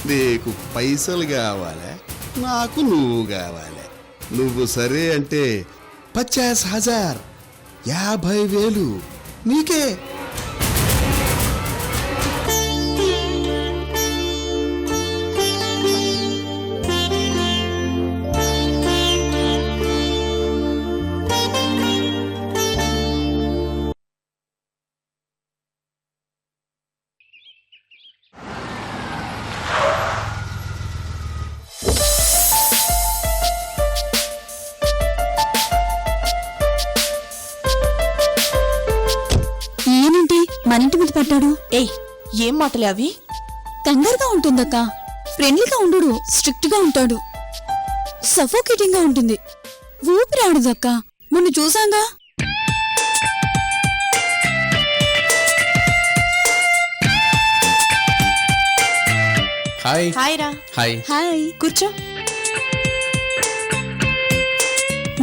నీకు పైసలు కావాలి, నాకు నువ్వు కావాలి. నువ్వు సరే అంటే 50,000 50,000 నీకే. మన ఇంటి మీద పడ్డాడు. ఏయ్, ఏం మాటలే అవి? కంగారుగా ఉంటుందక్క. ఫ్రెండ్లీగా ఉండు, స్ట్రిక్ట్ గా ఉంటాడు. సఫోకేటింగ్ గా ఉంటుంది. ఊపిరాడదక్క. మొన్న చూసాంగా. హాయ్. హాయ్ రా. హాయ్. హాయ్. కూర్చో.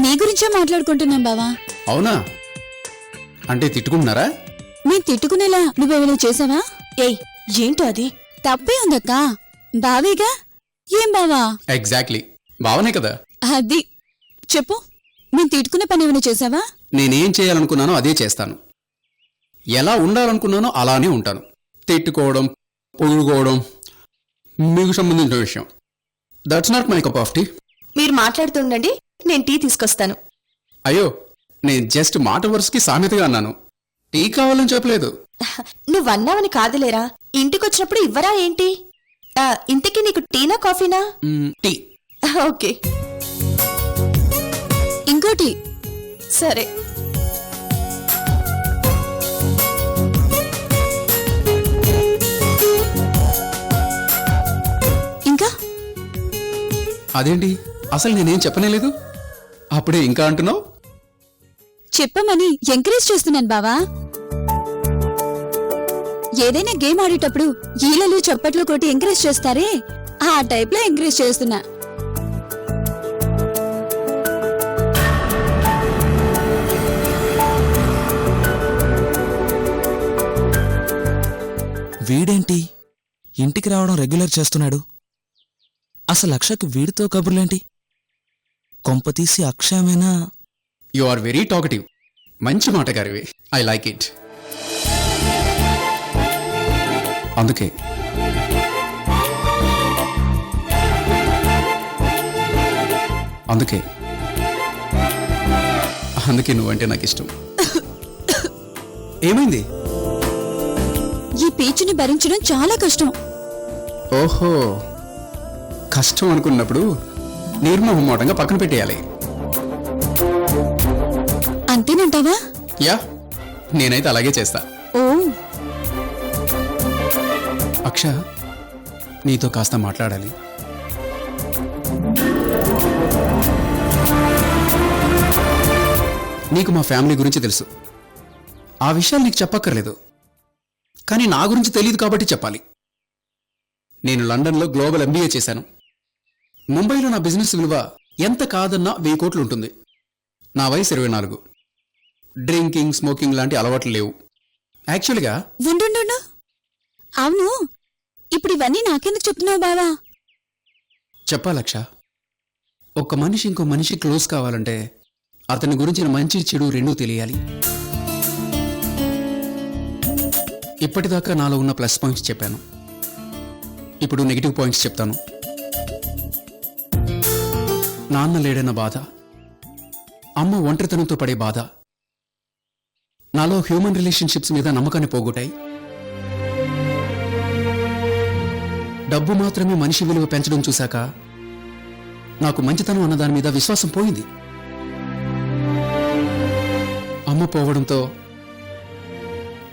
నీ గురించే మాట్లాడుకుంటున్నాం బావా. అవునా? అంటే తిట్టుకుంటున్నారా? నేను తిట్టుకునేలా నువ్వేమైనా చేసావా? ఏయ్, ఏంటో అది? తప్పే ఉందక్క. బావేగా. ఏం బావా? ఎగ్జాక్ట్లీ, బావనే కదా. అది చెప్పు. నేను తిట్టుకునే పని ఏమైనా చేసావా? నేనేం చేయాలనుకున్నానో అదే చేస్తాను. ఎలా ఉండాలనుకున్నానో అలానే ఉంటాను. తిట్టుకోవడం, పొగుడుకోవడం మీకు సంబంధించిన విషయం. That's not my cup of tea. మీరు మాట్లాడుతుండండి, నేను టీ తీసుకొస్తాను. అయ్యో, నేను జస్ట్ మాట వరుసకి సామెతగా అన్నాను. టీ కావాలని చెప్పలేదు. నువ్వన్నావని కాదులేరా. ఇంటికొచ్చినప్పుడు ఇవ్వరా ఏంటి? ఇంటికి నీకు టీనా కాఫీనా? టీ. ఓకే. ఇంకోటి. సరే. ఇంకా అదేంటి, అసలు నేనేం చెప్పనేలేదు, అప్పుడే ఇంకా అంటున్నావు? చెప్పమని ఎంకరేజ్ చేస్తున్నాను బావా. ఏదైనా గేమ్ ఆడేటప్పుడు ఈలలు చప్పట్లు కొట్టి ఎంకరేజ్ చేస్తారే, ఆ టైప్ లో ఎంకరేజ్ చేస్తున్నా. వీడేంటి ఇంటికి రావడం రెగ్యులర్ చేస్తున్నాడు? అసలు అక్షకి వీడితో కబుర్లేంటి? కొంపతీసి అక్షయమేనా? You are very talkative. మంచి మాటగారివి. I like it. అందుకే అందుకే అందుకే నువ్వంటే నాకు ఇష్టం. ఏమైంది? ఈ పేచుని భరించడం చాలా కష్టం. ఓహో, కష్టం అనుకున్నప్పుడు నిర్మోహమాటంగా పక్కన పెట్టేయాలి. అంతేనంటావా? యా, నేనైతే అలాగే చేస్తా. ఓ, అక్ష, నీతో కాస్త మాట్లాడాలి. నీకు మా ఫ్యామిలీ గురించి తెలుసు. ఆ విషయాలు నీకు చెప్పక్కర్లేదు, కానీ నా గురించి తెలియదు కాబట్టి చెప్పాలి. నేను లండన్లో గ్లోబల్ MBA చేశాను. ముంబైలో నా బిజినెస్ విలువ ఎంత కాదన్నా 1000 కోట్లు ఉంటుంది. నా వయసు 24. డ్రింకింగ్, స్మోకింగ్ లాంటి అలవాట్లు లేవు. యాక్చువల్గా ఉండు. అవును, ఇప్పుడు ఇవన్నీ నాకెందుకు చెప్తున్నావు బావా? చెప్పాలక్ష, ఒక్క మనిషి ఇంకో మనిషి క్లోజ్ కావాలంటే అతని గురించిన మంచి చెడు రెండూ తెలియాలి. ఇప్పటిదాకా నాలో ఉన్న ప్లస్ పాయింట్స్ చెప్పాను, ఇప్పుడు నెగిటివ్ పాయింట్స్ చెప్తాను. నాన్న లేడన్న బాధ, అమ్మ ఒంటరితనంతో పడే బాధ నాలో హ్యూమన్ రిలేషన్షిప్స్ మీద నమ్మకాన్ని పోగొట్టాయి. డబ్బు మాత్రమే మనిషి విలువ పెంచడం చూశాక నాకు మంచితనం అన్న దాని మీద విశ్వాసం పోయింది. అమ్మ పోవడంతో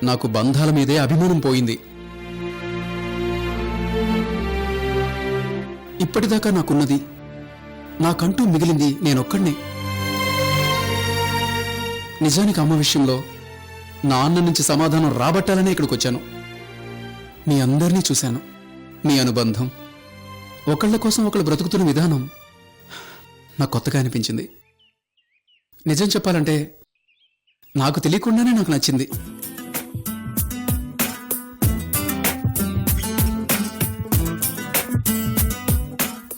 నాకు బంధాల మీదే అభిమానం పోయింది. ఇప్పటిదాకా నాకున్నది, నాకంటూ మిగిలింది నేనొక్కడినే. నిజానికి అమ్మ విషయంలో నా అన్న నుంచి సమాధానం రాబట్టాలనే ఇక్కడికి వచ్చాను. మీ అందరినీ చూశాను. మీ అనుబంధం, ఒకళ్ళ కోసం ఒకళ్ళు బ్రతుకుతున్న విధానం నాకు కొత్తగా అనిపించింది. నిజం చెప్పాలంటే నాకు తెలియకుండానే నాకు నచ్చింది.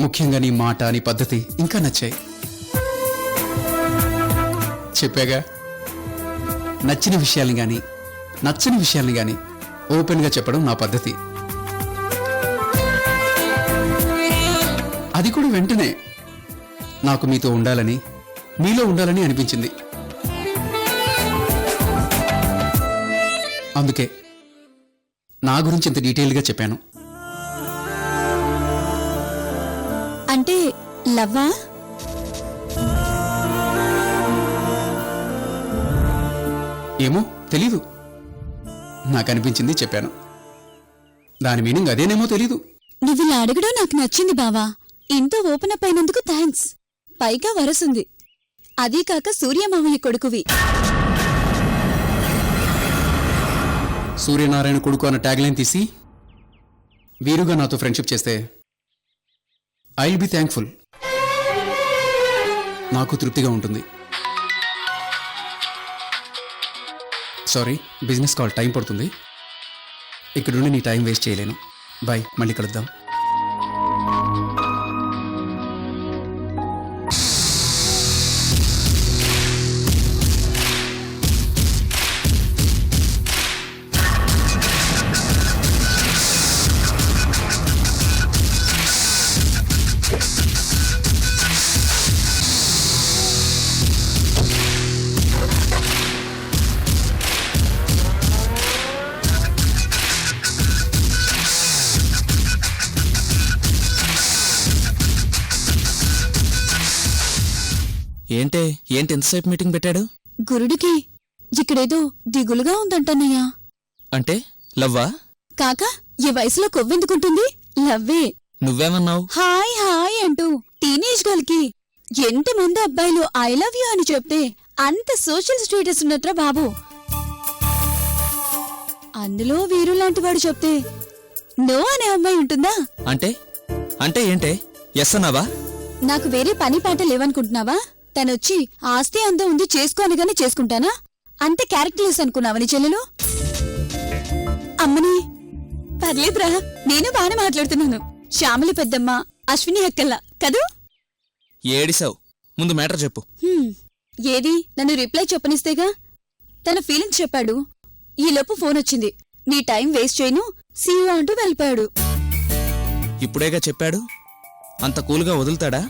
ముఖ్యంగా నీ మాట, నీ పద్ధతి ఇంకా నచ్చాయి. చెప్పాగా, నచ్చిన విషయాల్ని గాని నచ్చని విషయాల్ని గాని ఓపెన్గా చెప్పడం నా పద్ధతి. అది కూడా వెంటనే నాకు మీతో ఉండాలని, మీలో ఉండాలని అనిపించింది. అందుకే నా గురించి ఇంత డీటెయిల్గా చెప్పాను. అంటే లవ్వా? ఏమో తెలీదు, నాకు అనిపించింది చెప్పాను. దాని మీనింగ్ అదేనేమో తెలీదు. నువ్వు ఇలా అడగడం నాకు నచ్చింది బావా. ఇంత ఓపెన్ అప్ అయినందుకు థ్యాంక్స్. పైగా వరసుంది, అదీ కాక సూర్యమామయ్య కొడుకువి. సూర్యనారాయణ కొడుకు అన్న ట్యాగ్ లైన్ తీసి వీరుగా నాతో ఫ్రెండ్షిప్ చేస్తే ఐ విల్ బి థ్యాంక్ఫుల్. నాకు తృప్తిగా ఉంటుంది. సారీ, బిజినెస్ కాల్, టైం పడుతుంది. ఇక్కడుండి నీ టైం వేస్ట్ చేయలేను. బాయ్, మళ్ళీ కలుద్దాం. ఏంటి ఎంతసేపు మీటింగ్ పెట్టాడు? గురుడికి ఇక్కడేదో దిగులుగా ఉందంటన్నయ్యా. అంటే లవ్వా? కాక ఈ వయసులో కొవ్వెందుకుంటుంది? లవ్వే. నువ్వేమన్నావు? హాయ్ హాయ్ అంటూ టీనేజ్ గర్ల్ కి ఎంతమంది అబ్బాయిలు ఐ లవ్ యూ అని చెప్తే అంత సోషల్ స్టేటస్ ఉన్నట్రా బాబు. అందులో వీరు లాంటి వాడు చెప్తే నో అనే అమ్మాయి ఉంటుందా? అంటే ఏంటే ఎస్ అన్నావా? నాకు వేరే పని పాట లేవనుకుంటున్నావా? తనొచ్చి ఆస్తి అందం ఉంది చేసుకోనిగానే చేసుకుంటానా? అంతే క్యారెక్టర్లెస్ అనుకున్నావా నీ చెల్లెలు? అమ్మని పర్లేదురా, నేను బానే మాట్లాడుతున్నాను. శ్యామలి పెద్దమ్మ, అశ్విని అక్కల్లా కదూ? ఏడిసావు, ముందు మ్యాటర్ చెప్పు. ఏది, నన్ను రిప్లై చెప్పనిస్తేగా. తన ఫీలింగ్స్ చెప్పాడు. ఈలోపు ఫోన్ వచ్చింది. నీ టైం వేస్ట్ చేయను, సీ యూ అంటూ వెళ్ళిపోయాడు. ఇప్పుడేగా చెప్పాడు, అంత కూల్గా వదులుతాడా?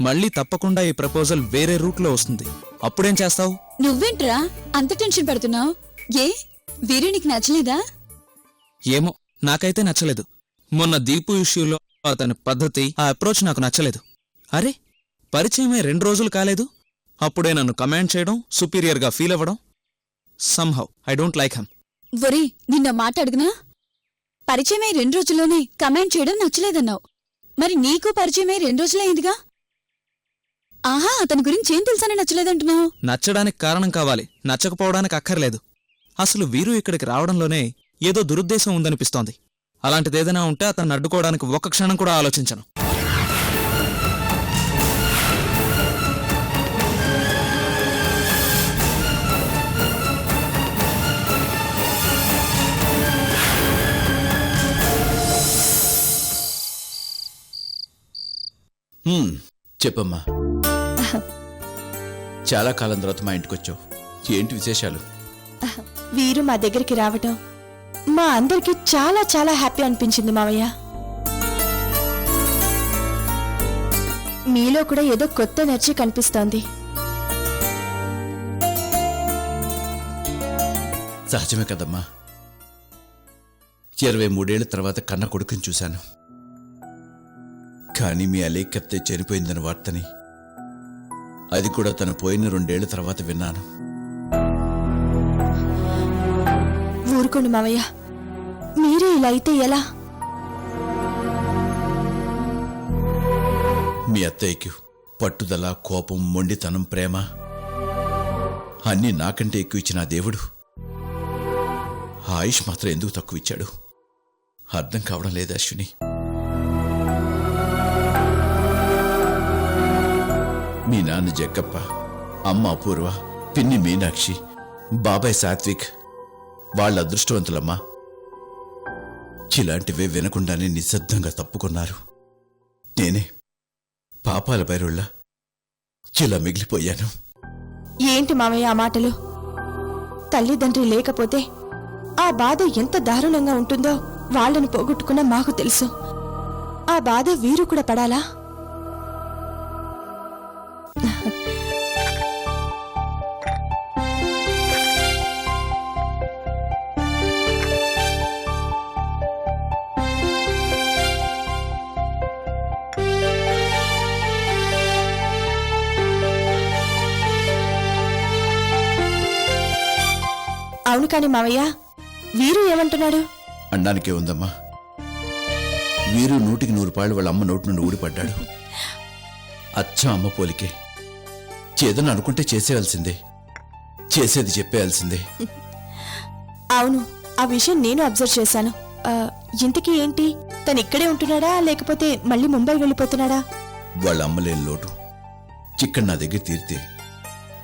మళ్ళీ తప్పకుండా ఈ ప్రపోజల్ వేరే రూట్లో వస్తుంది. అప్పుడేం చేస్తావు? నువ్వేంట్రా అంత టెన్షన్ పడుతున్నావు? ఏ వీరు నీకు నచ్చలేదా? ఏమో, నాకైతే నచ్చలేదు. మొన్న దీపు ఇష్యూలో అతని పద్ధతి, ఆ అప్రోచ్ నాకు నచ్చలేదు. అరే, పరిచయమే 2 రోజులు కాలేదు, అప్పుడే నన్ను కమాండ్ చేయడం, సుపీరియర్గా ఫీల్ అవ్వడం. సమ్హౌ ఐ డోంట్ లైక్ హమ్. ఒరే, నిన్న మాట అడుగునా? పరిచయమై 2 రోజుల్లోనే కమాండ్ చేయడం నచ్చలేదన్నావు. మరి నీకు పరిచయమై 2 రోజులైందిగా. ఆహా, అతని గురించి ఏం తెలుసని నచ్చలేదంటున్నావు? నచ్చడానికి కారణం కావాలి, నచ్చకపోవడానికి అక్కర్లేదు. అసలు వీరు ఇక్కడికి రావడంలోనే ఏదో దురుద్దేశం ఉందనిపిస్తోంది. అలాంటిదేదైనా ఉంటే అతన్ని అడ్డుకోవడానికి ఒక్క క్షణం కూడా ఆలోచించను. చెప్పమ్మా. చాలా కాలం తర్వాత మా ఇంటికొచ్చావు, ఏంటి విశేషాలు? వీరు మా దగ్గరికి రావటం మా అందరికి చాలా చాలా హ్యాపీ అనిపించింది మావయ్య. మీలో కూడా ఏదో కొత్త ఎనర్జీ కనిపిస్తోంది. సహజమే కదమ్మా. 23 ఏళ్ల తర్వాత కన్న కొడుకుని చూశాను. కానీ మీ అలేకత్తే చనిపోయిందని వార్తని, అది కూడా తను పోయిన 2 ఏళ్ల తర్వాత విన్నాను. ఊరుకోండి మావయ్య, మీరే ఇలా అయితే ఎలా? మీ అత్తయ్యకి పట్టుదల, కోపం, మొండితనం, ప్రేమ అన్నీ నాకంటే ఎక్కువ ఇచ్చిన ఆ దేవుడు ఆయుష్ మాత్రం ఎందుకు తక్కువ ఇచ్చాడు అర్థం కావడం లేదు అశ్విని. మీ నాన్న జగ్గప్ప, అమ్మ అపూర్వ, పిన్ని మీనాక్షి, బాబాయ్ సాత్విక్ వాళ్ళ అదృష్టవంతులమ్మా. ఇలాంటివే వినకుండానే నిశ్శబ్దంగా తప్పుకున్నారు. నేనే పాపాల బైరుళ్ళ ఇలా మిగిలిపోయాను. ఏంటి మావయ్య ఆ మాటలు? తల్లిదండ్రి లేకపోతే ఆ బాధ ఎంత దారుణంగా ఉంటుందో వాళ్ళని పోగొట్టుకున్న మాకు తెలుసు. ఆ బాధ వీరు కూడా పడాలా? అవును కాని మావయ్య, వీరు ఏమంటున్నాడు? అనడానికే ఉందమ్మా. వీరు 100కి 100 వాళ్ళ అమ్మ నోటి నుండి ఊడిపడ్డాడు. అచ్చం అమ్మ పోలికే. చేదను అనుకుంటే చేసేయాల్సిందే, చేసేది చెప్పేయాల్సిందే. అవును, ఆ విషయం నేను అబ్జర్వ్ చేశాను. ఇంతకీ ఏంటి, తను ఇక్కడే ఉంటున్నాడా లేకపోతే మళ్ళీ ముంబై వెళ్ళిపోతున్నాడా? వాళ్ళ అమ్మలేని లోటు చిక్కడ నా దగ్గర తీరితే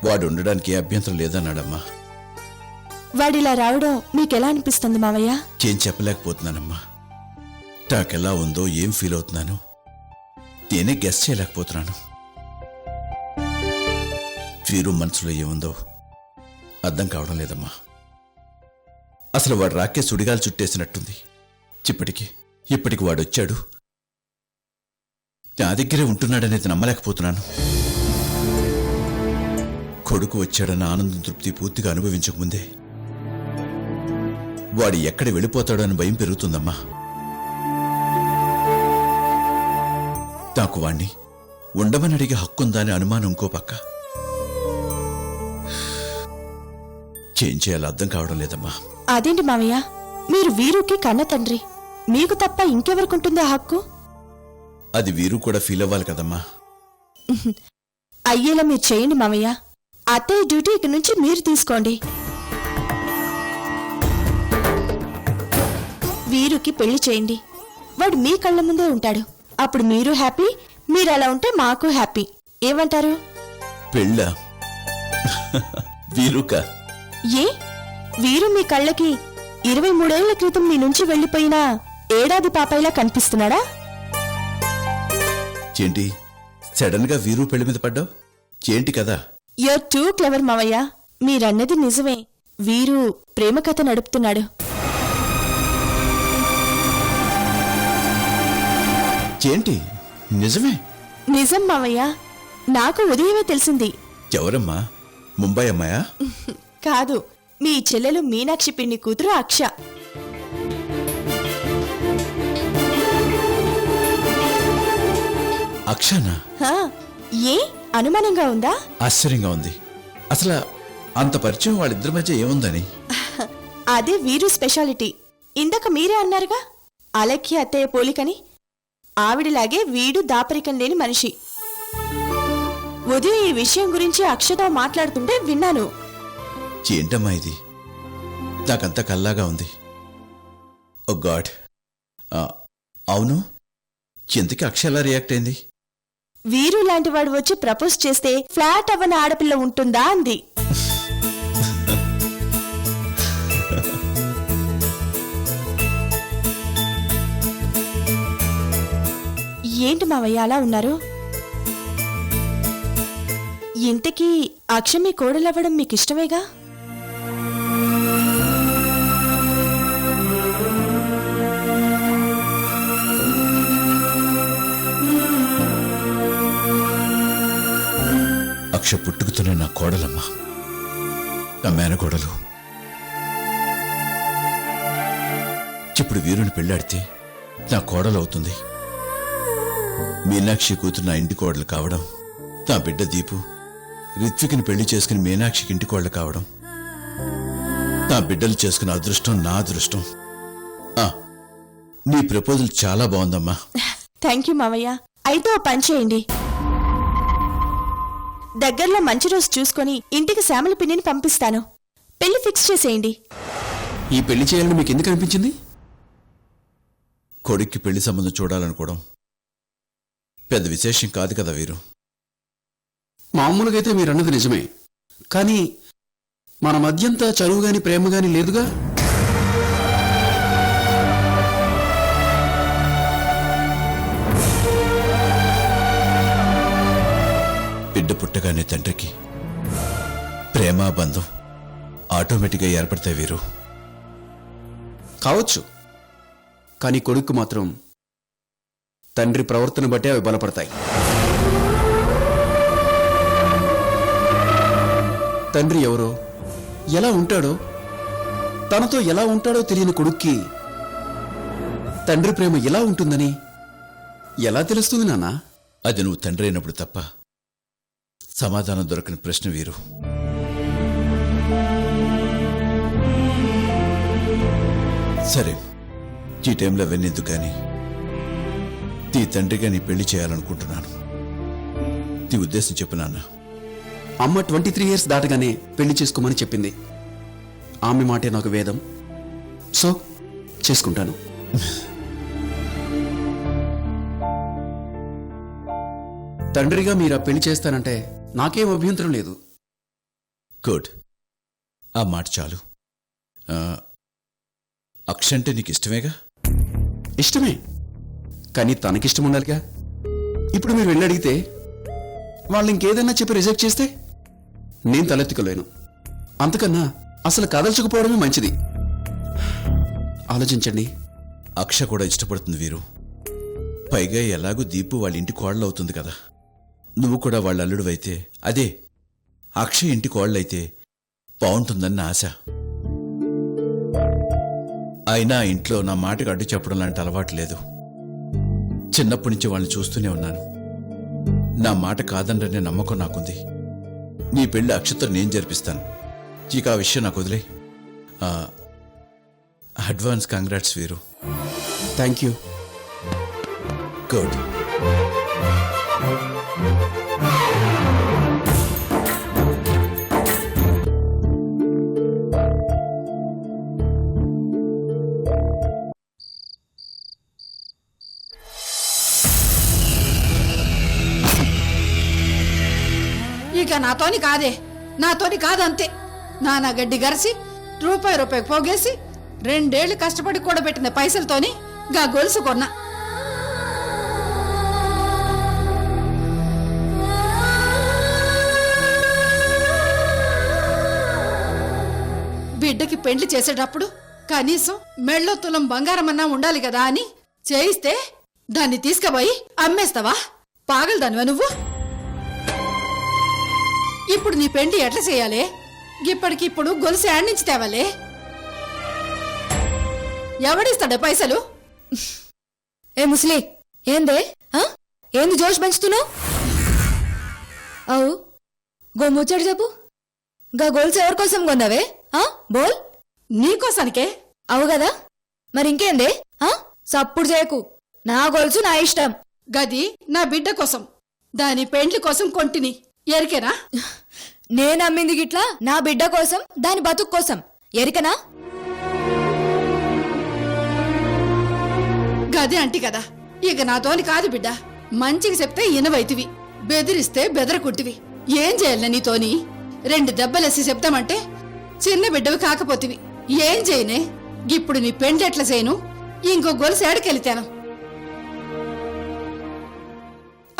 వాడు ఉండడానికి ఏ అభ్యంతరం లేదన్నాడమ్మా. వాడిలా రావడం మీకెలా అనిపిస్తుంది మావయ్య? ఏం చెప్పలేకపోతున్నానమ్మా. నాకెలా ఉందో, ఏం ఫీల్ అవుతున్నాను నేనే గెస్ చేయలేకపోతున్నాను. వీరు మనసులో ఏముందో అర్థం కావడం లేదమ్మా. అసలు వాడు రాకే సుడిగాలు చుట్టేసినట్టుంది. ఇప్పటికి వాడొచ్చాడు, నా దగ్గరే ఉంటున్నాడనేది నమ్మలేకపోతున్నాను. కొడుకు వచ్చాడన్న ఆనందం తృప్తి పూర్తిగా అనుభవించకముందే వాడు ఎక్కడ వెళ్ళిపోతాడో అని భయం పెరుగుతుందమ్మా. నాకు వాణ్ణి ఉండమని అడిగే హక్కుందా అని అనుమానం ఇంకో పక్క. చేం చేయాలో అర్థం కావడం లేదమ్మా. అదేంటి మావయ్య, మీరు వీరుకి కన్న తండ్రి, మీకు తప్ప ఇంకెవరికుంటుంది ఆ హక్కు? అది వీరు కూడా ఫీల్ అవ్వాలి కదమ్మా. అయ్యేలా మీరు చేయండి మావయ్య. అత్తయ్య డ్యూటీ ఇక నుంచి మీరు తీసుకోండి. వీరుకి పెళ్లి చేయండి. వాడు మీ కళ్ళ ముందే ఉంటాడు. అప్పుడు మీరు హ్యాపీ, మీరు అలా ఉంటే మాకు హ్యాపీ. ఏమంటారు? పెళ్ళా? వీరుకా? ఏ, వీరు మీ కళ్ళకి 23 ఏళ్ల క్రితం మీ నుంచి వెళ్లిపోయిన ఏడాది పాపాయిలా కనిపిస్తున్నాడా? ఏంటి సడన్ గా వీరు పెళ్లి మీద పడ్డావు? ఏంటి కదా? యూర్ టూ క్లెవర్ మావయ్య. మీరన్నది నిజమే. వీరు ప్రేమ కథ నడుపుతున్నాడు. ఏంటి నిజమే? నిజం మావయ్య, నాకు ఉదయమే తెలిసింది. ఎవరమ్మా? ముంబై అమ్మాయా? కాదు, మీ చెల్లెలు మీనాక్షి పిన్ని కూతురు అక్ష. అక్షనా? హా, ఏ అనుమానంగా ఉందా? ఆశ్చర్యంగా ఉంది. అసలు అంత పరిచయం వాళ్ళిద్దరి మధ్య ఏముందని. అదే వీరు స్పెషాలిటీ. ఇందాక మీరే అన్నారుగా అలక్కి అత్తయ్య పోలికని. ఆవిడలాగే వీడు దాపరికం లేని మనిషి. ఉదయం ఈ విషయం గురించి అక్షతో మాట్లాడుతుంటే విన్నాను. ఏంటమ్మా ఇది? నాకంతా కల్లాగా ఉంది. ఓ గాడ్. అవును, ఎందుకు అక్ష ఎలా రియాక్ట్ అయింది? వీరు లాంటి వాడు వచ్చి ప్రపోజ్ చేస్తే ఫ్లాట్ అవ్వని ఆడపిల్ల ఉంటుందా అంది. ఏంటి మావయ్య అలా ఉన్నారు? ఇంతకీ అక్ష మీ కోడలవ్వడం మీకు ఇష్టమేగా? అక్ష పుట్టుకుతున్న నా కోడలమ్మా, నా మేనకోడలు. ఇప్పుడు వీరుని పెళ్ళాడితే నా కోడలు అవుతుంది. మీనాక్షి కూతురు నా ఇంటి కోడలు కావడం, నా బిడ్డ దీపు రిత్విక్ని పెళ్లి చేసుకుని మీనాక్షికి ఇంటి కోడలు కావడం, నా బిడ్డలు చేసుకున్న అదృష్టం నా అదృష్టం. నీ ప్రపోజల్ చాలా బాగుందమ్మా. థ్యాంక్ యూ మావయ్య. అయితే ఓ పని చేయండి, దగ్గరలో మంచి రోజు చూసుకొని ఇంటికి శ్యామల పిన్నిని పంపిస్తాను. పెళ్లి ఫిక్స్ చేసేయండి. ఈ పెళ్లి చేయాలని మీకు ఎందుకు అనిపించింది? కొడుక్కి పెళ్లి సంబంధం చూడాలనుకోవడం పెద్ద విశేషం కాదు కదా వీరు. మామూలుగా అయితే మీరన్నది నిజమే, కానీ మన మధ్యంతా చదువు గాని ప్రేమ గాని లేదుగా. బిడ్డ పుట్టగానే తండ్రికి ప్రేమ బంధం ఆటోమేటిక్గా ఏర్పడతాయి వీరు. కావచ్చు, కానీ కొడుకు మాత్రం తండ్రి ప్రవర్తన బట్టే అవి బలపడతాయి. తండ్రి ఎవరో, ఎలా ఉంటాడో, తనతో ఎలా ఉంటాడో తెలియని కొడుక్కి తండ్రి ప్రేమ ఎలా ఉంటుందని ఎలా తెలుస్తుంది నాన్నా? అది నువ్వు తండ్రి అయినప్పుడు తప్ప సమాధానం దొరకని ప్రశ్న వీరు. సరే, ఈ టైంలో అవన్నెందుకు కానీ నీ తండ్రిగా నీ పెళ్లి చేయాలనుకుంటున్నాను. నీ ఉద్దేశం చెప్పు నాన్న. అమ్మ 23 years దాటగానే పెళ్లి చేసుకోమని చెప్పింది. ఆమె మాటే నాకు వేదం. సో చేసుకుంటాను. తండ్రిగా మీరు ఆ పెళ్లి చేస్తానంటే నాకేం అభ్యంతరం లేదు. గుడ్, ఆ మాట చాలు. అక్ష అంటే నీకు ఇష్టమేగా? ఇష్టమే, కానీ తనకిష్టం ఉండాలిగా. ఇప్పుడు మీరు వెళ్ళి అడిగితే వాళ్ళు ఇంకేదైనా చెప్పి రిజెక్ట్ చేస్తే నేను తలెత్తుకోలేను. అంతకన్నా అసలు కదల్చకపోవడమే మంచిది. ఆలోచించండి. అక్ష కూడా ఇష్టపడుతుంది వీరు. పైగా ఎలాగూ దీపు వాళ్ళ ఇంటి కోడలు అవుతుంది కదా. నువ్వు కూడా వాళ్ళ అల్లుడువైతే, అదే అక్ష ఇంటి కోడలైతే బాగుంటుందని నా ఆశ. అయినా ఇంట్లో నా మాటకు అడ్డు చెప్పడం లాంటి అలవాటు లేదు. చిన్నప్పటి నుంచి వాళ్ళని చూస్తూనే ఉన్నాను. నా మాట కాదననే నమ్మకం నాకుంది. నీ పెళ్లి అక్షతో నేను జరిపిస్తాను. ఇక ఆ విషయం నాకు వదిలే. అడ్వాన్స్ కంగ్రాట్స్ వీరు. Thank you. గుడ్. ఇక నాతోని కాదే, నాతోని కాదంతే. నానా గడ్డి గరిసి రూపాయి పోగేసి 2 ఏళ్లు కష్టపడి కూడబెట్టిన పైసలతోని గా గొలుసు కొన్నా. బిడ్డకి పెండ్లి చేసేటప్పుడు కనీసం మెళ్ళో తులం బంగారమన్నా ఉండాలి కదా అని చేయిస్తే దాన్ని తీసుకుపోయి అమ్మేస్తావా? పాగలదానివా నువ్వు? ఇప్పుడు నీ పెండ్లి ఎట్లా చేయాలి? ఇప్పటికిప్పుడు గొలుసు ఆడించి తేవాలే. ఎవడిస్తాడే పైసలు? ఏ ముసలి, ఏందే? ఏంది జోష్ పెంచుతున్నావు? అవు గో ముచ్చడు చెప్పు. గా గోల్స్ ఎవరి కోసం కొన్నావే? బోల్. నీకోసానికే. అవు కదా, మరి ఇంకేందే? సప్పుడు చేయకు. నా గొలుసు నా ఇష్టం. గది నా బిడ్డ కోసం, దాని పెండ్లి కోసం కొంటిని. ఎరికేనా? నేనమ్మింది గిట్లా నా బిడ్డ కోసం, దాని బతుకు కోసం. ఎరికనా? గది అంటి కదా. ఇక నాతోని కాదు బిడ్డ. మంచికి చెప్తే ఇనవైతివి, బెదిరిస్తే బెదరకుంటివి. ఏం చేయాలి నీతోని? 2 దెబ్బలేసి చెప్తామంటే చిన్న బిడ్డవి కాకపోతివి. ఏం చేయనే? ఇప్పుడు నీ పెండ్లి ఎట్లా చేయను? ఇంకో గొలుసు ఏడకెళ్తాను.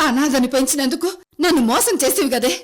అనాథని పెంచినందుకు నన్ను మోసం చేసేవి కదే.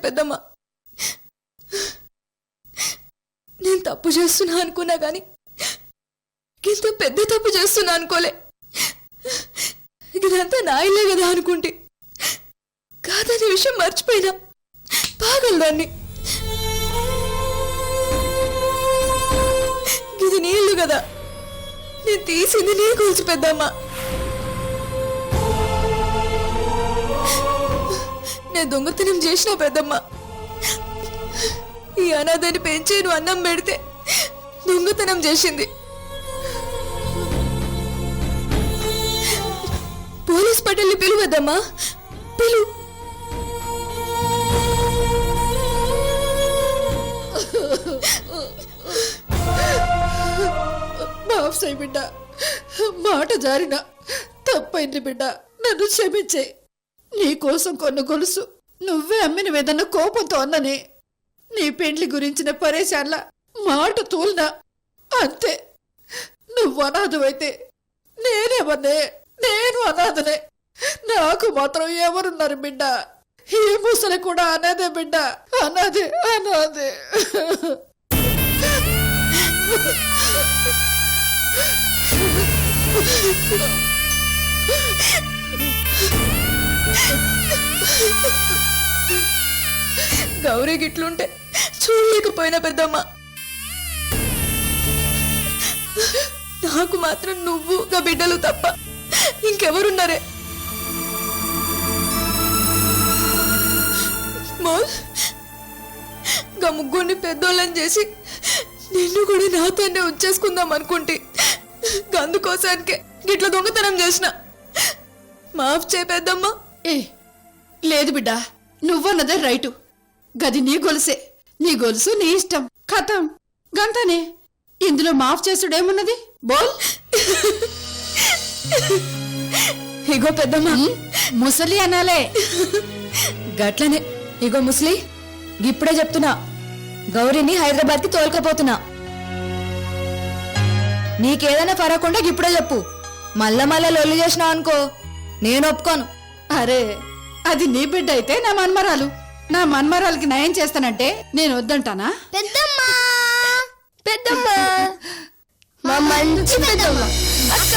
పెద్దమ్మా, నేను తప్పు చేస్తున్నా అనుకున్నా గాని ఇంత పెద్ద తప్పు చేస్తున్నా అనుకోలే. ఇదంతా నా ఇల్లే కదా అనుకుంటే కాదనే విషయం మర్చిపోయినా. పాగలదాన్ని. ఇది నీ ఇల్లు కదా, నేను తీసింది నీ గొలుసు పెద్దమ్మా. నేను దొంగతనం చేసిన పెద్దమ్మ. ఈ అనాథని పెంచి నువ్వు అన్నం పెడితే దొంగతనం చేసింది. పోలీస్ పటేల్ని పిలువద్దమ్మా, పిలు. మాఫ్ చేయి బిడ్డ, మాట జారిన తప్పైంది బిడ్డ, నన్ను క్షమించే. నీకోసం కొన్ని గొలుసు నువ్వే అమ్మినవేదన్న కోపంతో అన్ననే. నీ పెండ్లి గురించిన పరేశాన్ల మాట తోలినా అంతే. నువ్వు అనాథవైతే నేనేమన్నే, నేను అనాథనే. నాకు మాత్రం ఎవరున్నారు బిడ్డ? ఈ ముసలి కూడా అనాథే బిడ్డ, అనాథే అనాథే. గౌరీ గిట్లుంటే చూడలేకపోయినా పెద్దమ్మ. నాకు మాత్రం నువ్వు గా బిడ్డలు తప్ప ఇంకెవరున్నారే? మోల్ గా ముగ్గురిని పెద్దోళ్ళని చేసి నిన్ను కూడా నాతోనే ఉంచేసుకుందాం అనుకుంటే అందుకోసానికే గిట్ల దొంగతనం చేసిన. మాఫ్ చేయి పెద్దమ్మ. ఏ లేదు బిడ్డ, నువ్వన్నదే రైటు. గది నీ గొలుసే, నీ గొలుసు నీ ఇష్టం, కథం గంతనే. ఇందులో మాఫ్ చేసుడేమున్నది? బోల్. ఇగో పెద్దమ్మ, ముసలి అనాలే. గట్లనే. ఇగో ముస్లి, ఇప్పుడే చెప్తున్నా, గౌరీని హైదరాబాద్కి తోలుకపోతున్నా. నీకేదైనా పరకుండా ఇప్పుడే చెప్పు. మళ్ళా మళ్ళా లొల్లి చేసినావు అనుకో, నేను ఒప్పుకోను. అరే, అది నీ బిడ్డ అయితే నా మన్మరాలు. నా మన్మరాలకి నయం చేస్తానంటే నేను వద్దంటానా? పెద్దమ్మా, పెద్దమ్మా, మా మంచి పెద్దమ్మ. అక్క